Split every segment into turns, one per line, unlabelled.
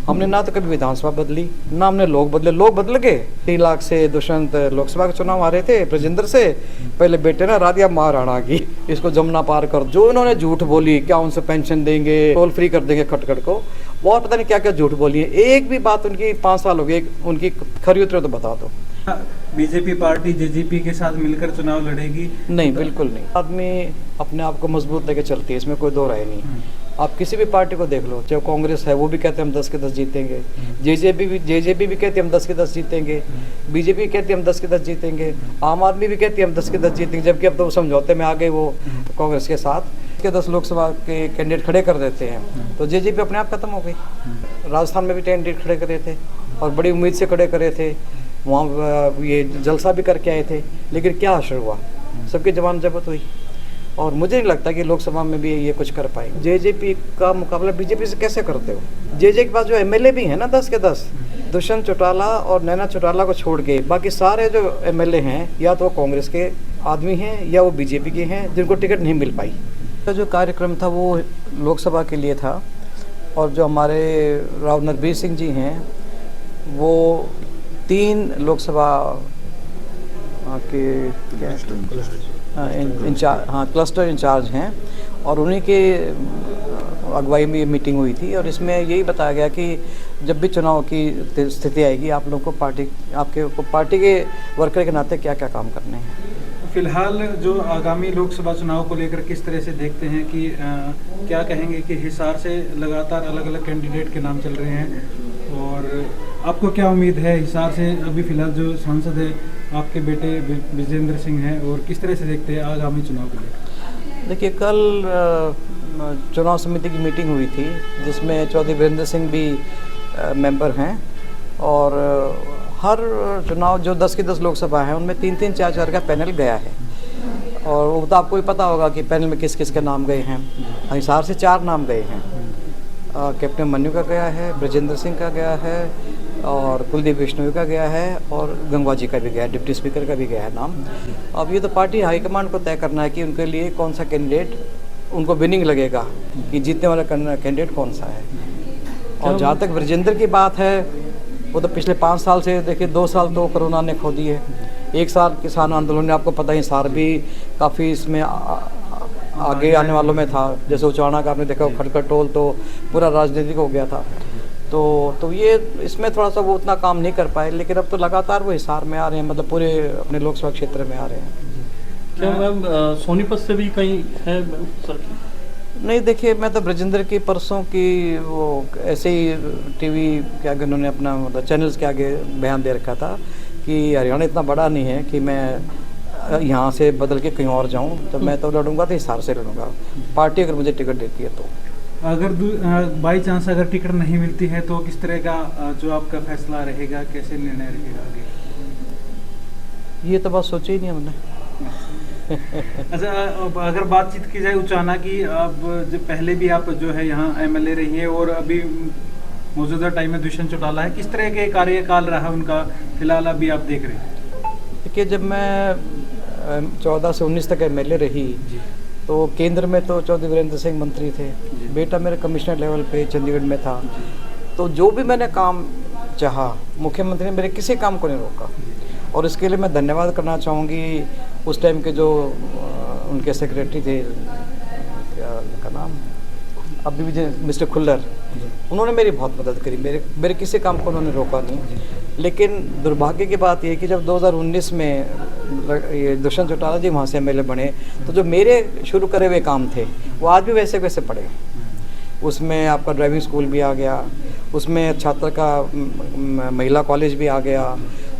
हमने ना तो कभी विधानसभा बदली, ना हमने लोग बदले। लोग बदल गए। 3 लाख से दुष्यंत लोकसभा के चुनाव आ रहे थे ब्रजेंद्र से, पहले बेटे ने हरा दिया महाराणा की, इसको जमुना पार कर। जो इन्होंने झूठ बोली, क्या उनसे पेंशन देंगे, टोल फ्री कर देंगे खटखट को, बहुत पता नहीं क्या क्या झूठ बोली है। एक भी बात उनकी 5 साल हो गए उनकी खरी उतरे तो बता दो।
बीजेपी पार्टी जेजेपी के साथ मिलकर चुनाव लड़ेगी? नहीं,
बिल्कुल नहीं। आदमी अपने आप को मजबूत लेके चलती है, इसमें कोई दो राय नहीं। आप किसी भी पार्टी को देख लो, चाहे कांग्रेस है, वो भी कहते हैं हम 10 के 10 जीतेंगे। जेजेपी भी कहती है हम 10 के 10 जीतेंगे। बीजेपी कहती है हम 10 के 10 जीतेंगे। आम आदमी भी कहती है हम 10 के 10 जीतेंगे, जबकि अब तो समझौते में आ गए वो कांग्रेस के साथ के 10 लोकसभा के कैंडिडेट खड़े कर देते हैं, तो जेजेपी अपने आप खत्म हो गई। राजस्थान में भी कैंडिडेट खड़े करे थे और बड़ी उम्मीद से खड़े करे थे, वहाँ ये जलसा भी करके आए थे, लेकिन क्या असर हुआ? सबकी जवान जब्त हुई। और मुझे नहीं लगता कि लोकसभा में भी ये कुछ कर पाएंगे। जेजेपी का मुकाबला बीजेपी से कैसे करते हो? जेजे के पास जो एमएलए भी हैं ना 10 के 10, दुष्यंत चौटाला और नैना चौटाला को छोड़ के बाकी सारे जो एमएलए हैं या तो कांग्रेस के आदमी हैं या वो बीजेपी के हैं, जिनको टिकट नहीं मिल पाई। तो जो कार्यक्रम था वो लोकसभा के लिए था, और जो हमारे राव नरबीर सिंह जी हैं वो 3 लोकसभा के क्लस्टर इंचार्ज हैं, और उन्हीं के अगुवाई में ये मीटिंग हुई थी। और इसमें यही बताया गया कि जब भी चुनाव की स्थिति आएगी, आप लोगों को पार्टी के वर्कर के नाते क्या क्या काम करने हैं।
फिलहाल जो आगामी लोकसभा चुनाव को लेकर किस तरह से देखते हैं कि क्या कहेंगे कि हिसार से लगातार अलग अलग कैंडिडेट के नाम चल रहे हैं, और आपको क्या उम्मीद है हिसार से? अभी फिलहाल जो सांसद है आपके बेटे ब्रजेंद्र सिंह हैं, और किस तरह से देखते हैं आगामी चुनाव को लेकर?
देखिए, कल चुनाव समिति की मीटिंग हुई थी जिसमें चौधरी वीरेंद्र सिंह भी मेंबर हैं, और हर चुनाव जो 10 की 10 लोकसभा है उनमें 3-3, 4-4 का पैनल गया है, और वो तो आपको भी पता होगा कि पैनल में किस किस के नाम गए हैं। हिसार से 4 नाम गए हैं, कैप्टन मन्नू का गया है, ब्रजेंद्र सिंह का गया है, और कुलदीप बिश्नोई का गया है, और गंगवा जी का भी गया है, डिप्टी स्पीकर का भी गया है नाम। अब ये तो पार्टी हाईकमांड को तय करना है कि उनके लिए कौन सा कैंडिडेट उनको विनिंग लगेगा, कि जीतने वाला कैंडिडेट कौन सा है। और जहाँ तक ब्रजेंद्र की बात है, वो तो पिछले 5 साल से, देखिए 2 साल तो कोरोना ने खो दिए, 1 साल किसान आंदोलन ने, आपको पता ही सार भी काफ़ी इसमें आगे आने वालों में था। जैसे उचाना का आपने देखा, खटखट टोल तो पूरा राजनीतिक हो गया था। तो ये इसमें थोड़ा सा वो उतना काम नहीं कर पाए, लेकिन अब तो लगातार वो हिसार में आ रहे हैं, मतलब पूरे अपने लोकसभा क्षेत्र में आ रहे हैं।
क्या मैम सोनीपत से भी कहीं है सर?
नहीं, देखिए मैं तो ब्रजेंद्र की परसों की वो ऐसे ही टीवी के आगे उन्होंने अपना मतलब चैनल्स के आगे बयान दे रखा था कि हरियाणा इतना बड़ा नहीं है कि मैं यहाँ से बदल के कहीं और जाऊँ, तो मैं तो लड़ूंगा तो हिसार से लड़ूंगा, पार्टी अगर मुझे टिकट देती है तो।
अगर बाई चांस अगर टिकट नहीं मिलती है तो किस तरह का जो आपका फैसला रहेगा, कैसे निर्णय रहेगा आगे?
ये तो बात सोची ही नहीं हमने।
अच्छा, अगर बातचीत की जाए उचाना की, अब जो पहले भी आप जो है यहाँ एमएलए रही है, और अभी मौजूदा टाइम में दुष्यंत चौटाला है, किस तरह के कार्यकाल रहा उनका फिलहाल अभी आप देख रहे हैं?
देखिए, जब मैं 14 से 19 तक एमएलए रही तो केंद्र में तो चौधरी वीरेंद्र सिंह मंत्री थे, बेटा मेरे कमिश्नर लेवल पे चंडीगढ़ में था, तो जो भी मैंने काम चाहा मुख्यमंत्री ने मेरे किसी काम को नहीं रोका, और इसके लिए मैं धन्यवाद करना चाहूँगी उस टाइम के जो उनके सेक्रेटरी थे, क्या उनका नाम, अभी भी मिस्टर खुल्लर, उन्होंने मेरी बहुत मदद करी, मेरे किसी काम को उन्होंने रोका नहीं। लेकिन दुर्भाग्य की बात यह कि जब 2019 में ये दुष्यंत चौटाला जी वहाँ से एमएलए बने, तो जो मेरे शुरू करे हुए काम थे वो आज भी वैसे वैसे पड़े। उसमें आपका ड्राइविंग स्कूल भी आ गया, उसमें छात्र का महिला कॉलेज भी आ गया,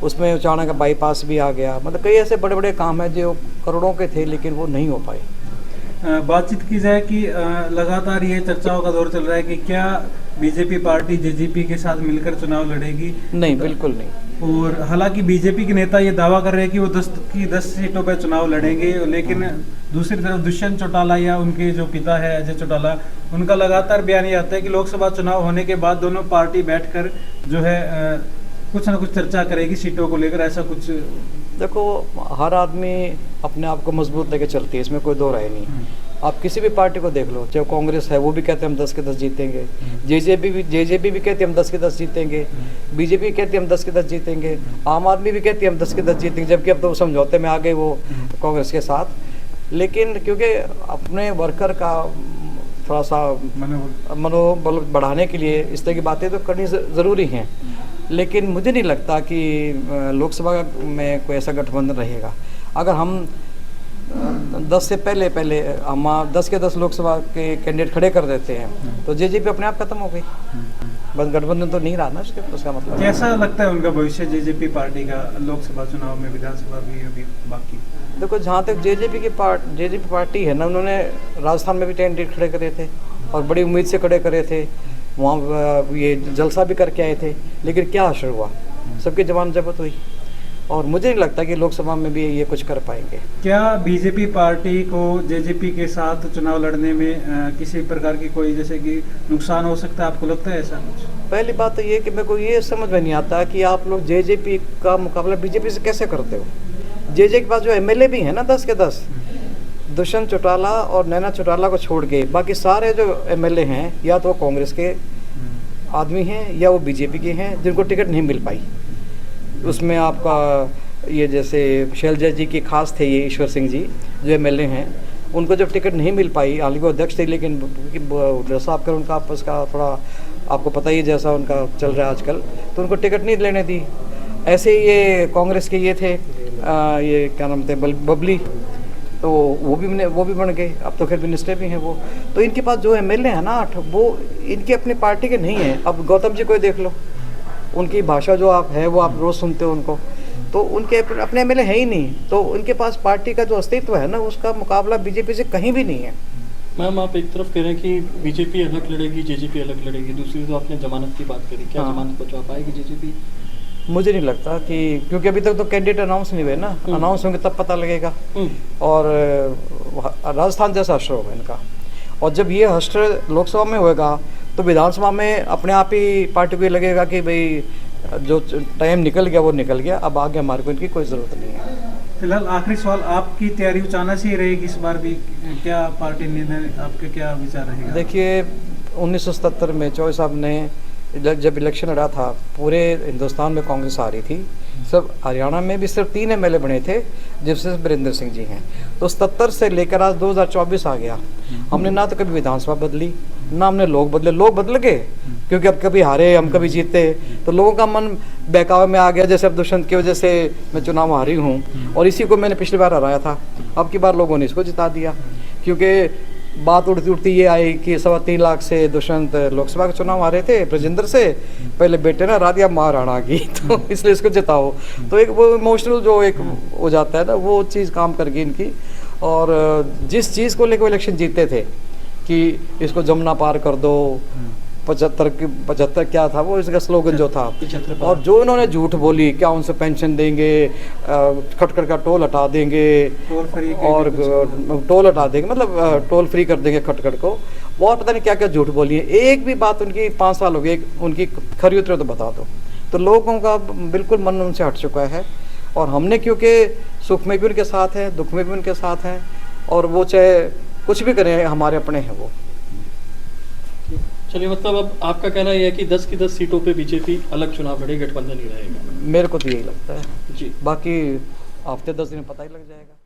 उसमें उचाना का बाईपास भी आ गया, मतलब कई ऐसे बड़े बड़े काम हैं जो करोड़ों के थे लेकिन वो नहीं हो पाए।
बातचीत की जाए कि लगातार ये चर्चाओं का दौर चल रहा है कि क्या बीजेपी पार्टी जेजेपी के साथ मिलकर चुनाव लड़ेगी?
नहीं, बिल्कुल नहीं।
और हालांकि बीजेपी के नेता ये दावा कर रहे हैं कि वो 10 सीटों पर चुनाव लड़ेंगे, लेकिन दूसरी तरफ दुष्यंत चौटाला या उनके जो पिता है अजय चौटाला, उनका लगातार बयान ये आता है कि लोकसभा चुनाव होने के बाद दोनों पार्टी बैठकर जो है कुछ ना कुछ चर्चा करेगी सीटों को लेकर, ऐसा कुछ।
देखो, हर आदमी अपने आप को मजबूत लेके चलती है, इसमें कोई दो राय नहीं। आप किसी भी पार्टी को देख लो, चाहे कांग्रेस है, वो भी कहते हैं हम 10 के 10 जीतेंगे, जेजेपी भी कहते हैं हम 10 के 10 जीतेंगे, बीजेपी कहती है हम 10 के 10 जीतेंगे, आम आदमी भी कहती है हम 10 के 10 जीतेंगे, जबकि अब तो समझौते में आ गए वो कांग्रेस के साथ। लेकिन क्योंकि अपने वर्कर का थोड़ा सा मनोबल बढ़ाने के लिए इस तरह की बातें तो करनी ज़रूरी हैं, लेकिन मुझे नहीं लगता कि लोकसभा में कोई ऐसा गठबंधन रहेगा। अगर हम 10 से पहले हम 10 के 10 लोकसभा के कैंडिडेट खड़े कर देते हैं तो जेजेपी अपने आप खत्म हो गई, बस गठबंधन तो नहीं रहा ना उसका मतलब।
कैसा लगता है उनका भविष्य जेजेपी पार्टी का लोकसभा चुनाव में, विधानसभा भी अभी बाकी?
देखो, जहाँ तक जेजेपी पार्टी है ना, उन्होंने राजस्थान में भी कैंडिडेट खड़े करे थे और बड़ी उम्मीद से खड़े करे थे, वहाँ ये जलसा भी करके आए थे, लेकिन क्या असर हुआ, सबकी जवान जब्त हुई, और मुझे नहीं लगता कि लोकसभा में भी ये कुछ कर पाएंगे।
क्या बीजेपी पार्टी को जेजेपी के साथ चुनाव लड़ने में किसी प्रकार की कोई जैसे कि नुकसान हो सकता है, आपको लगता है ऐसा कुछ?
पहली बात तो ये कि मेरे को ये समझ में नहीं आता कि आप लोग जेजेपी का मुकाबला बीजेपी से कैसे करते हो। जेजेपी के पास जो एमएलए भी है ना 10 के 10, दुष्यंत चौटाला और नैना चौटाला को छोड़ के बाकी सारे जो एमएलए हैं या तो कांग्रेस के आदमी हैं या वो बीजेपी के हैं, जिनको टिकट नहीं मिल पाई। उसमें आपका ये जैसे शैलजा जी की खास थे, ये ईश्वर सिंह जी जो एमएलए हैं, उनको जब टिकट नहीं मिल पाई, हालांकि वो अध्यक्ष थे, लेकिन जैसा आपका उनका आपस का थोड़ा आपको पता ही जैसा उनका चल रहा है आजकल, तो उनको टिकट नहीं लेने दी। ऐसे ही ये कांग्रेस के ये थे ये क्या नाम थे बबली, तो वो भी बन गए, अब तो खैर मिनिस्टर भी हैं वो। तो इनके पास जो एमएलए हैं ना 8, वो इनकी अपनी पार्टी के नहीं है। अब गौतम जी को देख लो, उनकी भाषा जो आप है वो आप रोज़ सुनते हो उनको, तो उनके अपने एमएलए है ही नहीं, तो उनके पास पार्टी का जो अस्तित्व है ना, उसका मुकाबला बीजेपी से कहीं भी नहीं है।
मैम, आप एक तरफ कह रहे हैं कि बीजेपी अलग लड़ेगी, जेजेपी अलग लड़ेगी, दूसरी तो आपने जमानत की बात करी, क्या जमानत बचा पाएगी जेजेपी?
मुझे नहीं लगता कि, क्योंकि अभी तक तो कैंडिडेट अनाउंस नहीं हुए ना, अनाउंस होंगे तब पता लगेगा। और राजस्थान जैसा हश्र होगा इनका, और जब ये हश्र लोकसभा में होएगा तो विधानसभा में अपने आप ही पार्टी को ये लगेगा कि भाई जो टाइम निकल गया वो निकल गया, अब आगे हमारे को इनकी कोई ज़रूरत नहीं है।
फिलहाल आखिरी सवाल, आपकी तैयारी उचाना से ही रहेगी इस बार भी, क्या पार्टी निर्णय, आपके क्या विचार रहेगा?
देखिए, 1977 में चौधरी साहब ने जब इलेक्शन लड़ा था, पूरे हिंदुस्तान में कांग्रेस आ रही थी, सब हरियाणा में भी सिर्फ 3 एमएलए बने थे, जिससे वीरेंद्र सिंह जी हैं। तो 77 से लेकर आज 2024 आ गया, हमने ना तो कभी विधानसभा बदली, ना हमने लोग बदले। लोग बदल गए क्योंकि अब कभी हारे हम कभी जीते, तो लोगों का मन बहकावे में आ गया। जैसे अब दुष्यंत की वजह से मैं चुनाव हारी हूँ, और इसी को मैंने पिछली बार हराया था, अब की बार लोगों ने इसको जिता दिया, क्योंकि बात उड़ती ये आई कि 3.25 लाख से दुष्यंत लोकसभा के चुनाव हारे थे ब्रजेंद्र से, पहले बेटे ने हरा दिया महाराणा की, तो इसलिए इसको जिताओ। तो एक वो इमोशनल जो एक हो जाता है ना, वो चीज़ काम कर गई इनकी। और जिस चीज़ को लेकर इलेक्शन जीते थे कि इसको जमुना पार कर दो, 75 क्या था वो इसका स्लोगन जो था, और जो इन्होंने झूठ बोली, क्या उनसे पेंशन देंगे, खटखट का टोल हटा देंगे, और टोल हटा देंगे, मतलब टोल फ्री कर देंगे खटखट को, बहुत पता नहीं क्या क्या झूठ बोली है। एक भी बात उनकी 5 साल हो गए, उनकी खरी उतरे तो बता दो। तो लोगों का बिल्कुल मन उनसे हट चुका है, और हमने क्योंकि सुख में भी उनके साथ हैं, दुख में भी उनके साथ हैं, और वो चाहे कुछ भी करें हमारे अपने हैं वो।
चलिए, मतलब अब आपका कहना यह है कि 10 की 10 सीटों पे बीजेपी अलग चुनाव लड़ेगी, गठबंधन ही रहेगा?
मेरे को तो यही लगता है
जी।
बाकी हफ्ते 10 दिन में पता ही लग जाएगा।